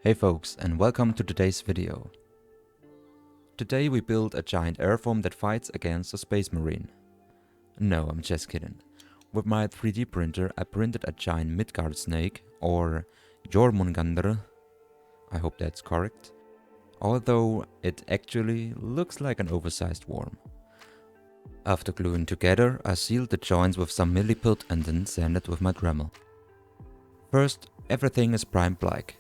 Hey folks, and welcome to today's video. Today we build a giant airfoam that fights against a space marine. No, I'm just kidding. With my 3D printer I printed a giant midgard snake, or Jormungandr, I hope that's correct, although it actually looks like an oversized worm. After gluing together, I sealed the joints with some milliput and then sanded with my Dremel. First, everything is primed black.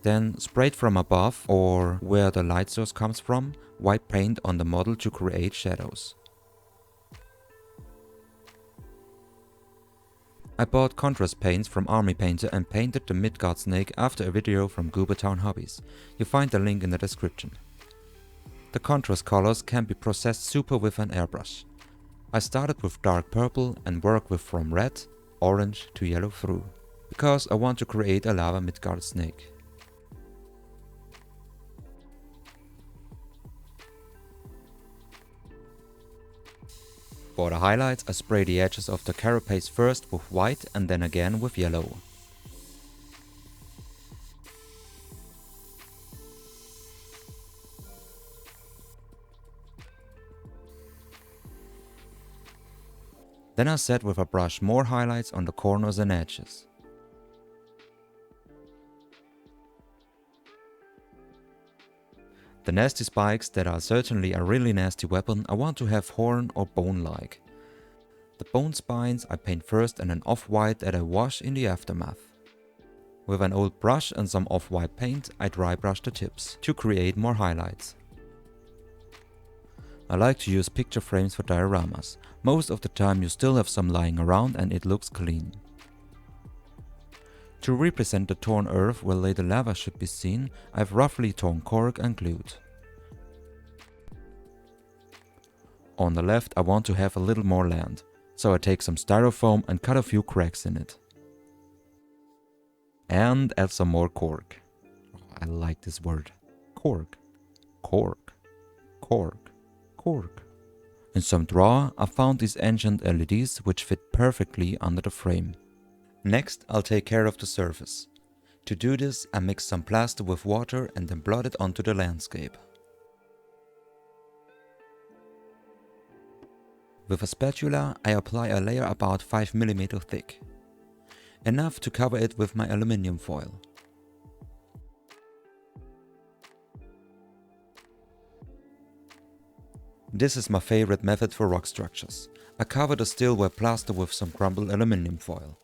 Then sprayed from above, or where the light source comes from, white paint on the model to create shadows. I bought contrast paints from Army Painter and painted the midgard snake after a video from Goobertown Hobbies. You find the link in the description. The contrast colors can be processed super with an airbrush. I started with dark purple and worked with from red, orange to yellow through, because I want to create a lava midgard snake. For the highlights, I spray the edges of the carapace first with white and then again with yellow. Then I set with a brush more highlights on the corners and edges. The nasty spikes that are certainly a really nasty weapon I want to have horn or bone-like. The bone spines I paint first and an off-white that I wash in the aftermath. With an old brush and some off-white paint I dry brush the tips to create more highlights. I like to use picture frames for dioramas. Most of the time you still have some lying around and it looks clean. To represent the torn earth where later lava should be seen, I have roughly torn cork and glued. On the left I want to have a little more land, so I take some styrofoam and cut a few cracks in it. And add some more cork. I like this word. Cork. Cork. Cork. Cork. In some drawer I found these ancient LEDs which fit perfectly under the frame. Next, I'll take care of the surface. To do this, I mix some plaster with water and then blot it onto the landscape. With a spatula, I apply a layer about 5 mm thick. Enough to cover it with my aluminium foil. This is my favorite method for rock structures. I cover the stillware plaster with some crumbled aluminium foil.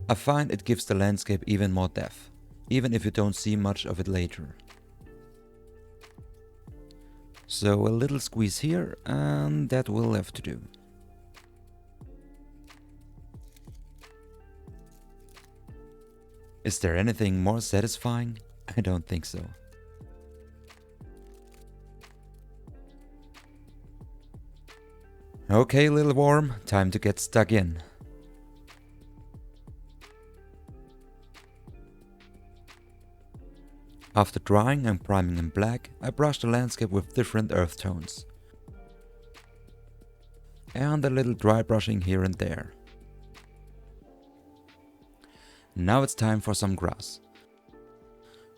I find it gives the landscape even more depth, even if you don't see much of it later. So a little squeeze here and that will have to do. Is there anything more satisfying? I don't think so. Okay, little worm, time to get stuck in. After drying and priming in black, I brush the landscape with different earth tones. And a little dry brushing here and there. Now it's time for some grass.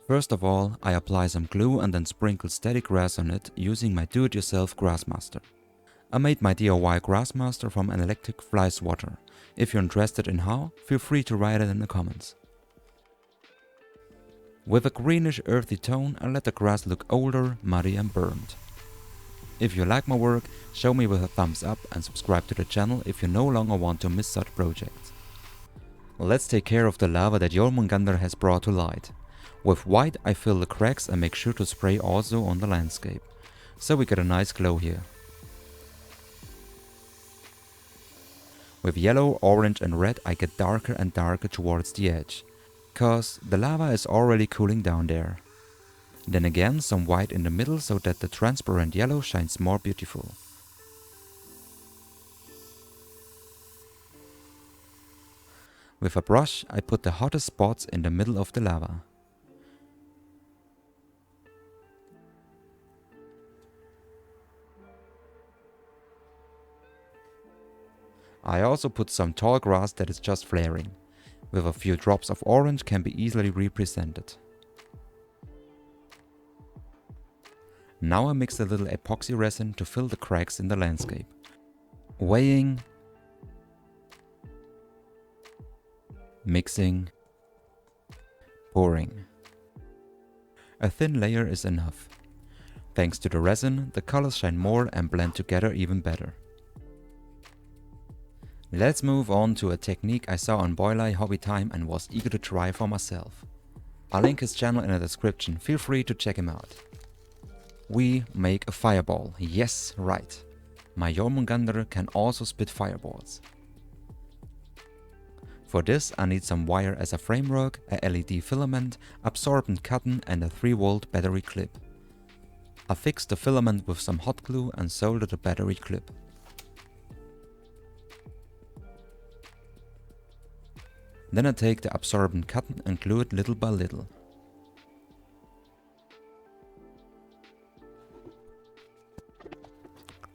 First of all, I apply some glue and then sprinkle static grass on it using my do-it-yourself grass master. I made my DIY grass master from an electric fly swatter. If you're interested in how, feel free to write it in the comments. With a greenish earthy tone, I let the grass look older, muddy and burned. If you like my work, show me with a thumbs up and subscribe to the channel if you no longer want to miss such projects. Let's take care of the lava that Jormungandr has brought to light. With white I fill the cracks and make sure to spray also on the landscape, so we get a nice glow here. With yellow, orange and red I get darker and darker towards the edge. Cause the lava is already cooling down there. Then again some white in the middle so that the transparent yellow shines more beautiful. With a brush I put the hottest spots in the middle of the lava. I also put some tall grass that is just flaring. with a few drops of orange can be easily represented. Now I mix a little epoxy resin to fill the cracks in the landscape. Weighing, mixing, pouring. A thin layer is enough. Thanks to the resin, the colors shine more and blend together even better. Let's move on to a technique I saw on Boylai Hobby Time and was eager to try for myself. I'll link his channel in the description, feel free to check him out. We make a fireball, yes, right. My Jormungandr can also spit fireballs. For this I need some wire as a framework, a LED filament, absorbent cotton and a 3-volt battery clip. I fixed the filament with some hot glue and soldered the battery clip. Then I take the absorbent cotton and glue it little by little.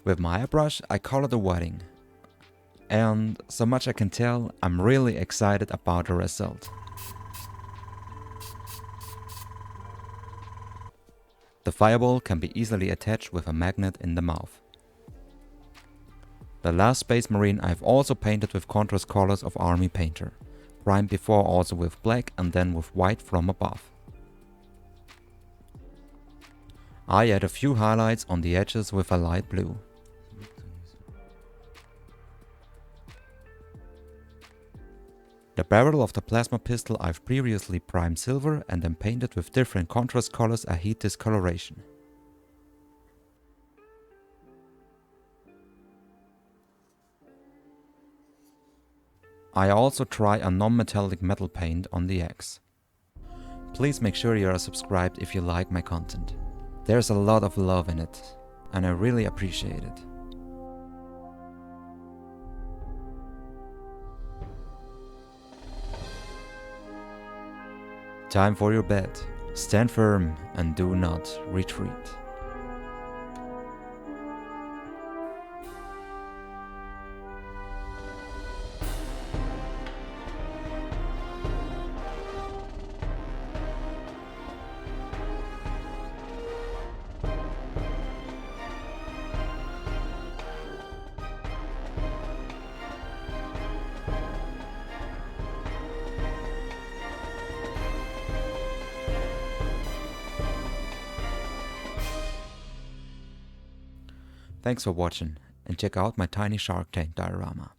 With my airbrush I color the whiting. And so much I can tell, I'm really excited about the result. The fireball can be easily attached with a magnet in the mouth. The last Space Marine I've also painted with contrast colors of Army Painter. Primed before also with black and then with white from above. I add a few highlights on the edges with a light blue. The barrel of the plasma pistol I've previously primed silver and then painted with different contrast colors a heat discoloration. I also try a non-metallic metal paint on the axe. Please make sure you are subscribed if you like my content. There's a lot of love in it, and I really appreciate it. Time for your bed. Stand firm and do not retreat. Thanks for watching and check out my tiny shark tank diorama.